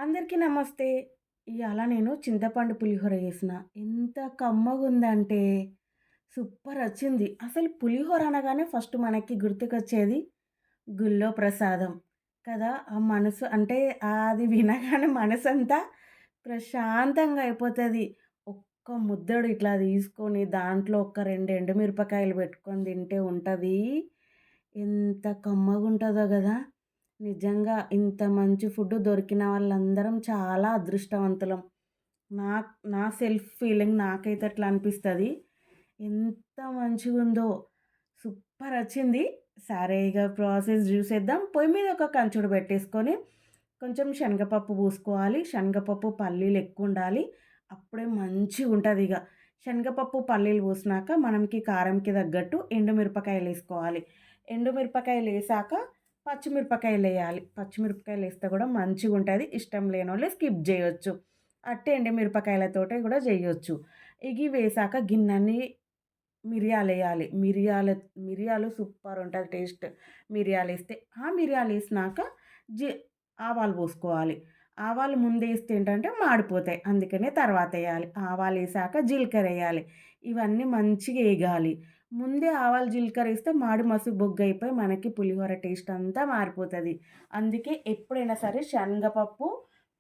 అందరికీ నమస్తే. ఇయాల నేను చింతపండు పులిహోర చేసిన. ఎంత కమ్మగుందంటే సూపరొచ్చింది. అసలు పులిహోర అనగానే ఫస్ట్ మనకి గుర్తుకొచ్చేది గుళ్ళో ప్రసాదం కదా! ఆ మనసు అంటే అది వినగానే మనసంతా ప్రశాంతంగా అయిపోతది. ఒక్క ముద్దడు ఇట్లా తీసుకొని దాంట్లో ఒక 2 ఎండుమిరపకాయలు పెట్టుకొని తింటే ఉంటది. ఎంత కమ్మగుంటదో గదా! నిజంగా ఇంత మంచి ఫుడ్ దొరికిన వాళ్ళందరం చాలా అదృష్టవంతులం. నా సెల్ఫ్ ఫీలింగ్ నాకైతే అట్లా అనిపిస్తది. ఎంత మంచిగుందో! సూపరొచ్చింది. సరే ఇగ ప్రాసెస్ జూసేద్దాం. పొయ్యి మీద ఒక కంచుడు పెట్టేసుకొని, కొంచెం శనగపప్పు పూసుకోవాలి. శనగపప్పు, పల్లీలు ఎక్కువుండాలి. అప్పుడే మంచిగుంటదిగ. శనగపప్పు, పల్లీలు పూసినాక మనకి కారంకి తగ్గట్టు ఎండుమిరపకాయలేసుకోవాలి. ఎండుమిరపకాయలేసాక పచ్చిమిరపకాయలేయాలి. పచ్చిమిరపకాయలేస్తే గూడా మంచిగుంటది. ఇష్టం లేనోళ్ళు స్కిప్ జేయొచ్చు. అట్టే ఎండుమిరపకాయలతోటే గూడా జెయ్యొచ్చు. ఇగి వేసాక గిన్నెన్ని మిరియాలేయాలి. మిరియాలు సూపరుంటది టేస్ట్. మిరియాలేస్తే ఆ మిరియాలేసినాక జి ఆవాలు పోసుకోవాలి. ఆవాలు ముందేస్తే ఏంటంటే మాడిపోతాయి. అందుకనే తర్వాతెయ్యాలి. ఆవాలేసాక జీలకర్రెయ్యాలి. ఇవన్నీ మంచిగా ఏగాలి. ముందే ఆవాలు, జీలకర్రేస్తే మాడి మసి బొగ్గయిపోయి మనకి పులిహోర టేస్ట్ అంతా మారిపోతది. అందుకే ఎప్పుడైనా సరే శనగపప్పు,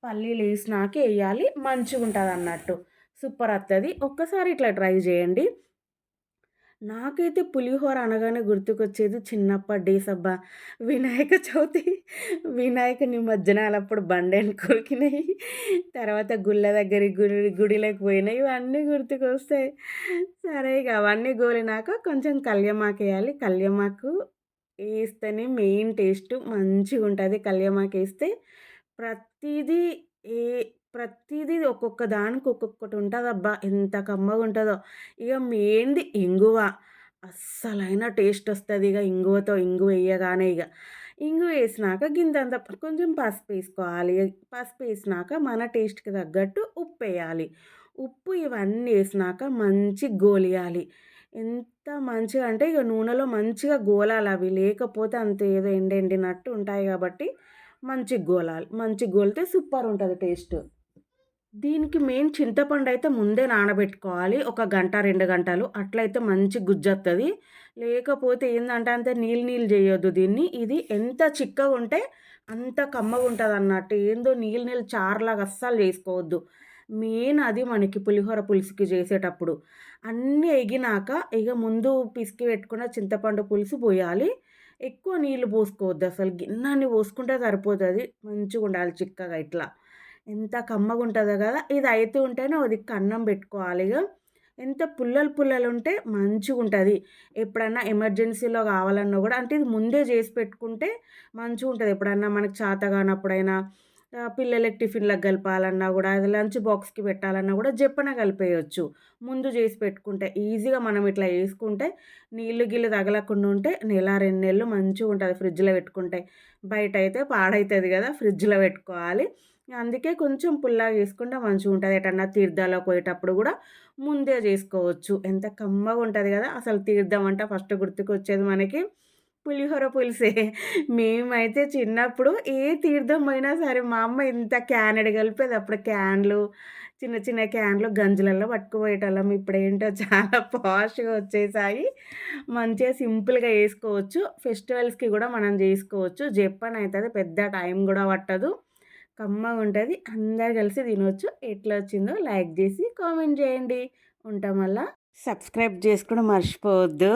పల్లీలేసినాకే ఎయ్యాలి. మంచిగుంటదన్నట్టు. సూపరొత్తది. ఒక్కసారి ఇట్లా ట్రై జేయండి. నాకైతే పులిహోర అనగానే గుర్తుకొచ్చేది చిన్నప్పటి డేస్ అబ్బా! వినాయక చవితి, వినాయక నిమజ్జనాలప్పుడు బండెనక తర్వాత గుళ్ళ దగ్గరికి గుడిలోకి పోయినయి ఇవన్నీ గుర్తుకొస్తాయి. సరే ఇగ అవన్నీ గోలినాక కొంచెం కల్యమాకేయాలి. కల్యమాకు ఏస్తేనే మెయిన్ టేస్ట్ మంచిగుంటది. కల్యమాకేస్తే ప్రతీదీ ఏ ప్రతీదీ ఒక్కొక్క దానికి ఒక్కొక్కటి ఉంటదబ్బా! ఎంత కమ్మగుంటదో. ఇగ మెయిన్‌ది ఇంగువ. అస్సలైన టేస్టొస్తది ఇగ ఇంగువతో. ఇంగువెయ్యగానే ఇగ. ఇంగువేసినాక గింతంత కొంచెం పసుపేసుకోవాలి. పసుపేసినాక మన టేస్ట్‌కి తగ్గట్టు ఉప్పేయాలి. ఉప్పు ఇవన్నీ ఏసినాక మంచిగ గోలియాలి. ఎంత మంచిగా అంటే ఇగ నూనెలో మంచిగా గోలాలవి. లేకపోతే అంత ఏదో ఎండినట్టు ఉంటాయి గాబట్టి మంచిగ గోలాలి. మంచిగ గోలితే సూపరుంటది టేస్ట్. దీనికి మెయిన్ చింతపండయితే ముందే నానబెట్టుకోవాలి. ఒక గంట, 2 గంటలు. అట్లయితే మంచి గుజ్జొత్తది. లేకపోతే ఏందంటే అంత నీళ్ళు నీళ్ళు జేయొద్దు దీన్ని. ఇది ఎంత చిక్కగుంటే అంత కమ్మగుంటదన్నట్టు. ఏందో నీళ్ళు నీళ్ళు చారులాగా అస్సలు జేసుకోవద్దు. మెయిన్ అది మనకి పులిహోర పులుసుకి జేసేటప్పుడు. అన్నీ ఎగినాక ఇగ ముందు పిసికి పెట్టుకున్న చింతపండు పులుసు పోయాలి. ఎక్కువ నీళ్ళు పోసుకోవద్దసలు. గిన్నన్ని పోసుకుంటే సరిపోతది. మంచిగుండాలి చిక్కగా ఇట్లా. ఎంత కమ్మగుంటదో గదా! ఇది అయితూ ఉంటేనే ఓ దిక్కు అన్నం బెట్టుకోవాలిగ. ఎంత పుల్లలు పుల్లలుంటే మంచిగుంటది. ఎప్పుడన్నా ఎమర్జెన్సీలో గావాలన్నా గూడా అంటే ఇది ముందే జేసి పెట్టుకుంటే మంచిగుంటది. ఎప్పుడన్నా మనకు చేత గానప్పుడైనా పిల్లలకి టిఫిన్‌లకి గలపాలన్నా గూడా, అది లంచ్ బాక్స్‌కి పెట్టాలన్నా గూడా జప్పన కలిపేయొచ్చు. ముందు జేసి పెట్టుకుంటే. ఈజీగా మనం ఇట్లా యేసుకుంటే నీళ్ళు గిల్లు తగలకుండా ఉంటే నెల, 2 నెలలు మంచిగుంటది ఫ్రిడ్జ్‌లో పెట్టుకుంటే. బయటైతే పాడైతది గదా! ఫ్రిడ్జ్‌లో పెట్టుకోవాలి. అందుకే కొంచెం పుల్లగా చేసుకుంటే మంచిగుంటది. ఎటన్నా తీర్థాలకు పోయేటప్పుడు గూడా ముందే జేసుకోవచ్చు. ఎంత కమ్మగుంటది గదా! అసలు తీర్థం అంటే ఫస్ట్ గుర్తుకొచ్చేది మనకి పులిహోర పులుసే. మేమైతే చిన్నప్పుడు ఏ తీర్థం పోయినా సరే మా అమ్మ ఇంత క్యానెడు కలిపేది. అప్పుడు క్యాన్‌లు చిన్న చిన్న క్యాన్‌లు గంజులలో పట్టుకుపోయేటోళ్ళం. ఇప్పుడేంటో చాలా పాష్‌గా వచ్చేసాయి. మంచిగా సింపుల్‌గా చేసుకోవచ్చు. ఫెస్టివల్స్‌కి గూడా మనం జేసుకోవచ్చు. జెప్పనయితది. పెద్ద టైం గూడా పట్టదు. కమ్మగుంటది. అందరూ కలిసి తినొచ్చు. ఎట్లొచ్చిందో లైక్ జేసి కామెంట్ జేయండి. ఉంటాం మళ్ళా. సబ్స్క్రైబ్ చేసుకోవడం మర్చిపోవద్దు.